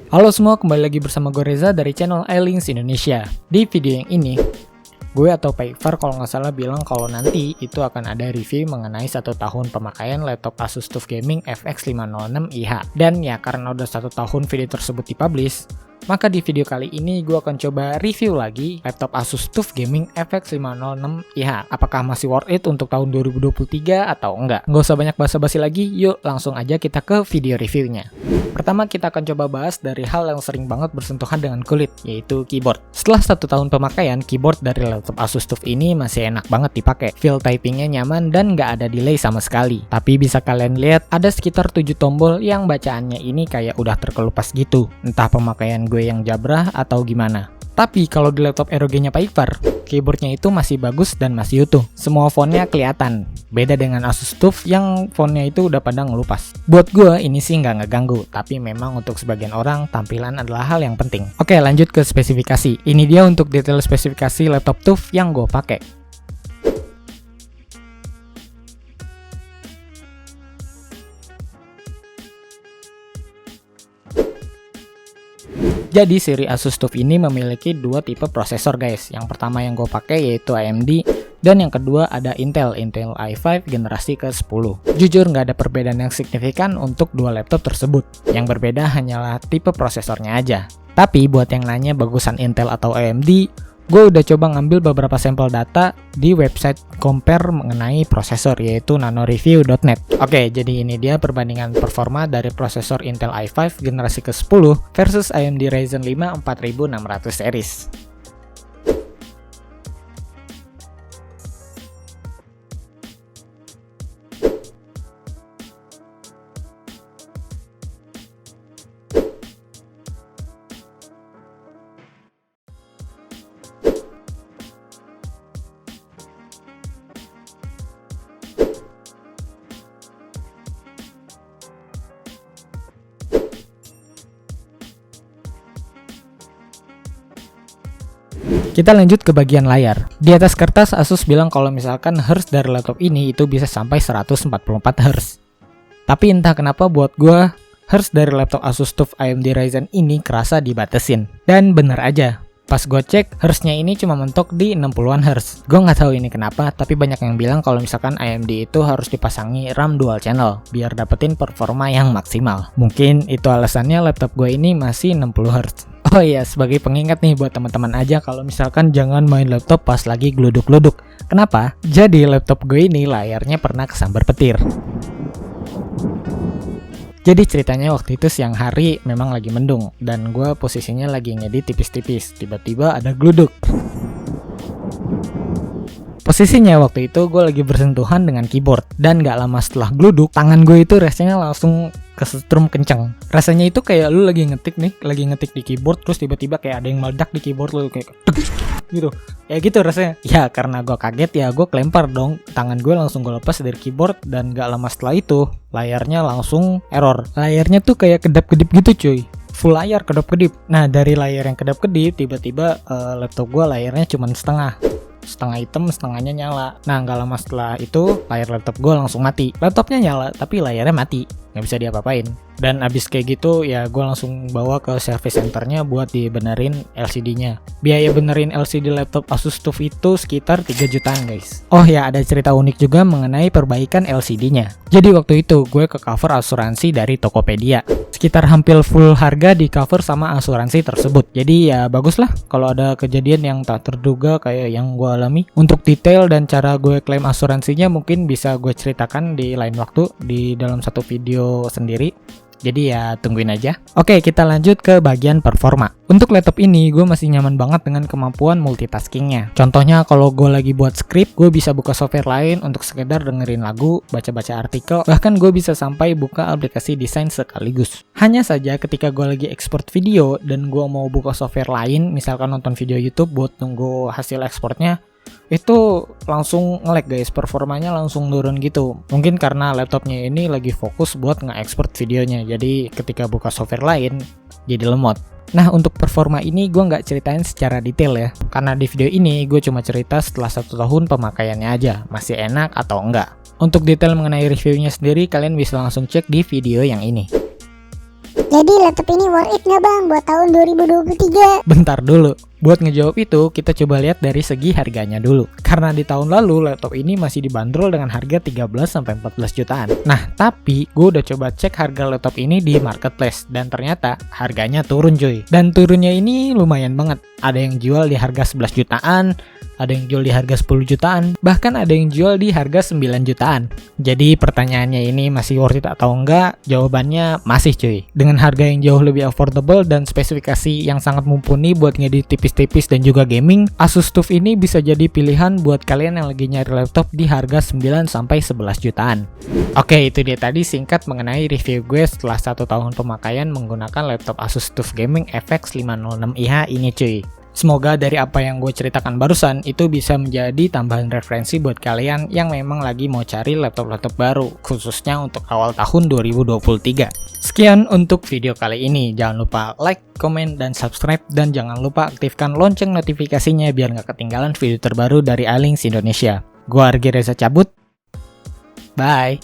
Halo semua, kembali lagi bersama gue Reza dari channel iLinks Indonesia. Di video yang ini, gue atau Pak Iqbal kalau nggak salah bilang kalau nanti itu akan ada review mengenai 1 tahun pemakaian laptop Asus TUF Gaming FX 506 IH. Dan ya karena udah 1 tahun video tersebut dipublish, maka di video kali ini gue akan coba review lagi laptop Asus TUF Gaming FX 506 IH. Apakah masih worth it untuk tahun 2023 atau enggak? Nggak usah banyak basa-basi lagi, yuk langsung aja kita ke video reviewnya. Pertama kita akan coba bahas dari hal yang sering banget bersentuhan dengan kulit, yaitu keyboard. Setelah 1 tahun pemakaian, keyboard dari laptop Asus TUF ini masih enak banget dipakai. Feel typingnya nyaman dan nggak ada delay sama sekali. Tapi bisa kalian lihat ada sekitar 7 tombol yang bacaannya ini kayak udah terkelupas gitu. Entah pemakaian gue yang jabrah atau gimana. Tapi kalau di laptop ROG-nya Pak Iqbal, keyboardnya itu masih bagus dan masih utuh. Semua fontnya kelihatan. Beda dengan Asus TUF yang fontnya itu udah pada ngelupas. Buat gue ini sih nggak ngeganggu, tapi memang untuk sebagian orang tampilan adalah hal yang penting. Oke, lanjut ke spesifikasi. Ini dia untuk detail spesifikasi laptop TUF yang gue pakai. Jadi seri Asus TUF ini memiliki 2 tipe prosesor guys. Yang pertama yang gue pakai yaitu AMD, dan yang kedua ada Intel i5 generasi ke-10. Jujur nggak ada perbedaan yang signifikan untuk 2 laptop tersebut. Yang berbeda hanyalah tipe prosesornya aja. Tapi buat yang nanya bagusan Intel atau AMD, gue udah coba ngambil beberapa sampel data di website compare mengenai prosesor yaitu nanoreview.net. Oke, jadi ini dia perbandingan performa dari prosesor Intel i5 generasi ke-10 versus AMD Ryzen 5 4600 series. Kita lanjut ke bagian layar. Di atas kertas Asus bilang kalau misalkan hertz dari laptop ini itu bisa sampai 144 Hz. Tapi entah kenapa buat gue, hertz dari laptop Asus TUF AMD Ryzen ini kerasa dibatesin. Dan bener aja, pas gue cek, hertznya ini cuma mentok di 60-an Hz. Gue nggak tahu ini kenapa, tapi banyak yang bilang kalau misalkan AMD itu harus dipasangi RAM dual channel biar dapetin performa yang maksimal. Mungkin itu alasannya laptop gue ini masih 60 Hz. Oh iya, sebagai pengingat nih buat teman-teman aja kalau misalkan jangan main laptop pas lagi gluduk-gluduk. Kenapa? Jadi laptop gue ini layarnya pernah kesambar petir. Jadi ceritanya waktu itu siang hari memang lagi mendung dan gue posisinya lagi ngedit tipis-tipis. Tiba-tiba ada gluduk. Posisinya waktu itu gue lagi bersentuhan dengan keyboard dan gak lama setelah gluduk, tangan gue itu rasanya langsung kesetrum kenceng. Rasanya itu kayak lu lagi ngetik di keyboard terus tiba-tiba kayak ada yang meledak di keyboard lu kayak gitu. Ya gitu rasanya. Ya karena gue kaget ya gue kelempar dong. Tangan gue langsung gue lepas dari keyboard dan gak lama setelah itu layarnya langsung error. Layarnya tuh kayak kedap-kedip gitu cuy. Full layar kedap-kedip. Nah dari layar yang kedap-kedip tiba-tiba laptop gue layarnya cuma setengah hitam, setengahnya nyala. Nah nggak lama setelah itu layar laptop gue langsung mati. Laptopnya nyala tapi layarnya mati, nggak bisa diapa-apain. Dan abis kayak gitu ya gue langsung bawa ke service centernya buat dibenerin LCD-nya. Biaya benerin LCD laptop Asus TUF itu sekitar 3 jutaan guys. Oh ya, ada cerita unik juga mengenai perbaikan LCD-nya. Jadi waktu itu gue ke cover asuransi dari Tokopedia. Sekitar hampir full harga di cover sama asuransi tersebut. Jadi ya bagus lah kalau ada kejadian yang tak terduga kayak yang gue alami. Untuk detail dan cara gue klaim asuransinya mungkin bisa gue ceritakan di lain waktu di dalam satu video sendiri. Jadi ya tungguin aja. Oke, kita lanjut ke bagian performa. Untuk laptop ini gue masih nyaman banget dengan kemampuan multitaskingnya. Contohnya kalau gue lagi buat script, gue bisa buka software lain untuk sekedar dengerin lagu, baca-baca artikel, bahkan gue bisa sampai buka aplikasi desain sekaligus. Hanya saja ketika gue lagi ekspor video dan gue mau buka software lain, misalkan nonton video YouTube buat tunggu hasil ekspornya, itu langsung nge-lag guys, performanya langsung turun gitu. Mungkin karena laptopnya ini lagi fokus buat nge-export videonya, jadi ketika buka software lain jadi lemot. Nah untuk performa ini gue nggak ceritain secara detail ya, karena di video ini gue cuma cerita setelah 1 tahun pemakaiannya aja, masih enak atau enggak. Untuk detail mengenai reviewnya sendiri kalian bisa langsung cek di video yang ini. Jadi laptop ini worth it nggak bang buat tahun 2023? Bentar dulu. Buat ngejawab itu, kita coba lihat dari segi harganya dulu. Karena di tahun lalu, laptop ini masih dibanderol dengan harga 13-14 jutaan. Nah, tapi gue udah coba cek harga laptop ini di marketplace, dan ternyata harganya turun cuy. Dan turunnya ini lumayan banget. Ada yang jual di harga 11 jutaan, ada yang jual di harga 10 jutaan, bahkan ada yang jual di harga 9 jutaan. Jadi pertanyaannya ini masih worth it atau enggak? Jawabannya masih cuy. Dengan harga yang jauh lebih affordable dan spesifikasi yang sangat mumpuni buat ngedit tipis-tipis dan juga gaming, Asus TUF ini bisa jadi pilihan buat kalian yang lagi nyari laptop di harga 9-11 jutaan. Oke, itu dia tadi singkat mengenai review gue setelah 1 tahun pemakaian menggunakan laptop Asus TUF Gaming FX 506iH ini cuy. Semoga dari apa yang gue ceritakan barusan itu bisa menjadi tambahan referensi buat kalian yang memang lagi mau cari laptop-laptop baru, khususnya untuk awal tahun 2023. Sekian untuk video kali ini. Jangan lupa like, komen, dan subscribe. Dan jangan lupa aktifkan lonceng notifikasinya biar nggak ketinggalan video terbaru dari iLinks Indonesia. Gue Argi Reza cabut. Bye.